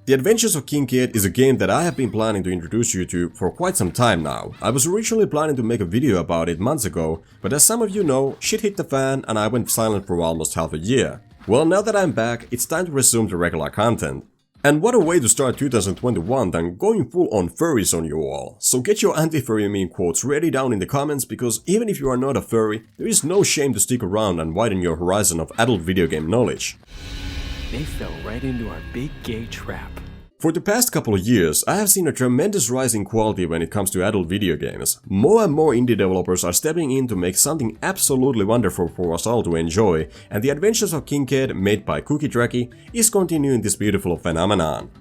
The Adventures of Kincaid is a game that I have been planning to introduce you to for quite some time now. I was originally planning to make a video about it months ago, but as some of you know, shit hit the fan and I went silent for almost half a year. Well, now that I'm back, it's time to resume the regular content. And what a way to start 2021 than going full on furries on you all. So get your anti-furry meme quotes ready down in the comments, because even if you are not a furry, there is no shame to stick around and widen your horizon of adult video game knowledge. They fell right into our big gay trap. For the past couple of years, I have seen a tremendous rise in quality when it comes to adult video games. More and more indie developers are stepping in to make something absolutely wonderful for us all to enjoy, and The Adventures of Kincaid, made by Cookiedraggy, is continuing this beautiful phenomenon.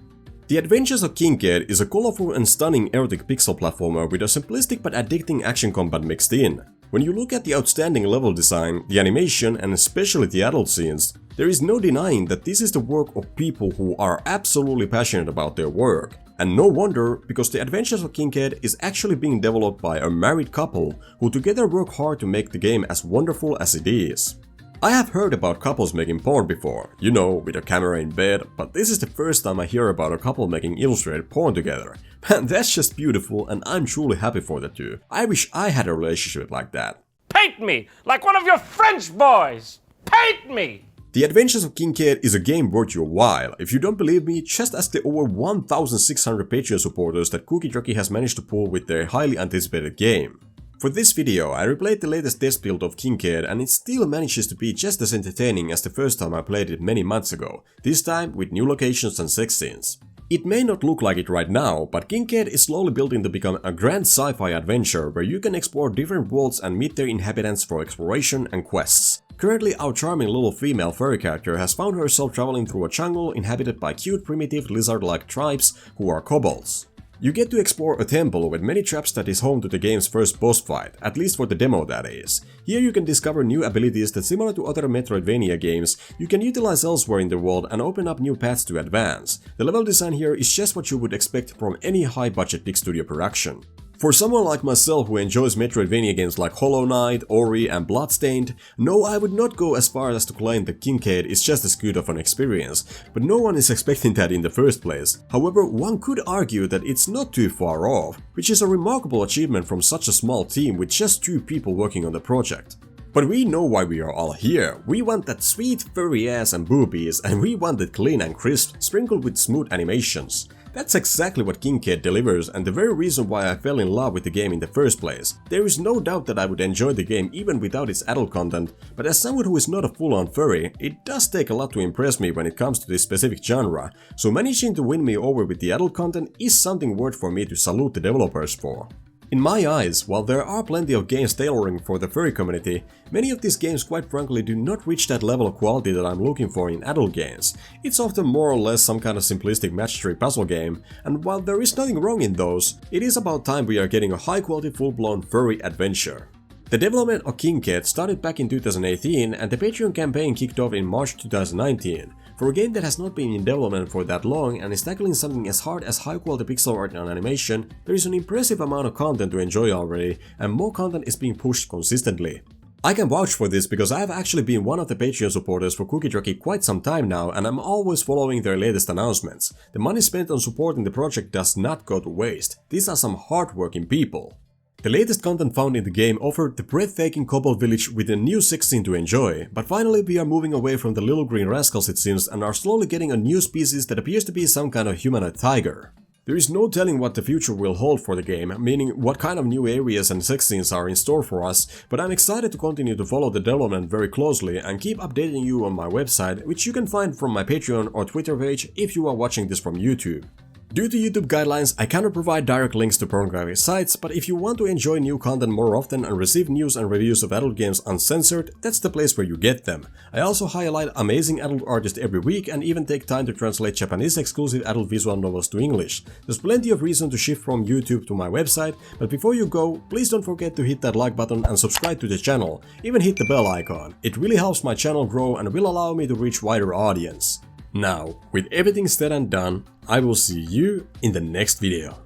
The Adventures of Kincaid is a colorful and stunning erotic pixel platformer with a simplistic but addicting action combat mixed in. When you look at the outstanding level design, the animation, and especially the adult scenes, there is no denying that this is the work of people who are absolutely passionate about their work. And no wonder, because The Adventures of Kincaid is actually being developed by a married couple who together work hard to make the game as wonderful as it is. I have heard about couples making porn before, you know, with a camera in bed, but this is the first time I hear about a couple making illustrated porn together. Man, that's just beautiful, and I'm truly happy for the two. I wish I had a relationship like that. Paint me like one of your French boys! Paint me! The Adventures of Kincaid is a game worth your while. If you don't believe me, just ask the over 1,600 Patreon supporters that Cookiedraggy has managed to pull with their highly anticipated game. For this video, I replayed the latest test build of Kincaid, and it still manages to be just as entertaining as the first time I played it many months ago, this time with new locations and sex scenes. It may not look like it right now, but Kincaid is slowly building to become a grand sci-fi adventure where you can explore different worlds and meet their inhabitants for exploration and quests. Currently, our charming little female furry character has found herself traveling through a jungle inhabited by cute primitive lizard-like tribes who are kobolds. You get to explore a temple with many traps that is home to the game's first boss fight, at least for the demo that is. Here you can discover new abilities that, similar to other Metroidvania games, you can utilize elsewhere in the world and open up new paths to advance. The level design here is just what you would expect from any high-budget big studio production. For someone like myself who enjoys Metroidvania games like Hollow Knight, Ori and Bloodstained, no, I would not go as far as to claim that Kincaid is just as good of an experience, but no one is expecting that in the first place. However, one could argue that it's not too far off, which is a remarkable achievement from such a small team with just 2 people working on the project. But we know why we are all here. We want that sweet furry ass and boobies, and we want it clean and crisp, sprinkled with smooth animations. That's exactly what Kincaid delivers, and the very reason why I fell in love with the game in the first place. There is no doubt that I would enjoy the game even without its adult content, but as someone who is not a full-on furry, it does take a lot to impress me when it comes to this specific genre, so managing to win me over with the adult content is something worth for me to salute the developers for. In my eyes, while there are plenty of games tailoring for the furry community, many of these games quite frankly do not reach that level of quality that I'm looking for in adult games. It's often more or less some kind of simplistic match-3 puzzle game, and while there is nothing wrong in those, it is about time we are getting a high-quality full-blown furry adventure. The development of Kincaid started back in 2018, and the Patreon campaign kicked off in March 2019. For a game that has not been in development for that long and is tackling something as hard as high-quality pixel art and animation, there is an impressive amount of content to enjoy already, and more content is being pushed consistently. I can vouch for this because I have actually been one of the Patreon supporters for Cookiedraggy quite some time now, and I'm always following their latest announcements. The money spent on supporting the project does not go to waste. These are some hard-working people. The latest content found in the game offered the breathtaking Kobold village with a new sex scene to enjoy, but finally we are moving away from the little green rascals it seems and are slowly getting a new species that appears to be some kind of humanoid tiger. There is no telling what the future will hold for the game, meaning what kind of new areas and sex scenes are in store for us, but I'm excited to continue to follow the development very closely and keep updating you on my website, which you can find from my Patreon or Twitter page if you are watching this from YouTube. Due to YouTube guidelines, I cannot provide direct links to pornographic sites, but if you want to enjoy new content more often and receive news and reviews of adult games uncensored, that's the place where you get them. I also highlight amazing adult artists every week and even take time to translate Japanese exclusive adult visual novels to English. There's plenty of reason to shift from YouTube to my website, but before you go, please don't forget to hit that like button and subscribe to the channel, even hit the bell icon. It really helps my channel grow and will allow me to reach wider audience. Now, with everything said and done, I will see you in the next video.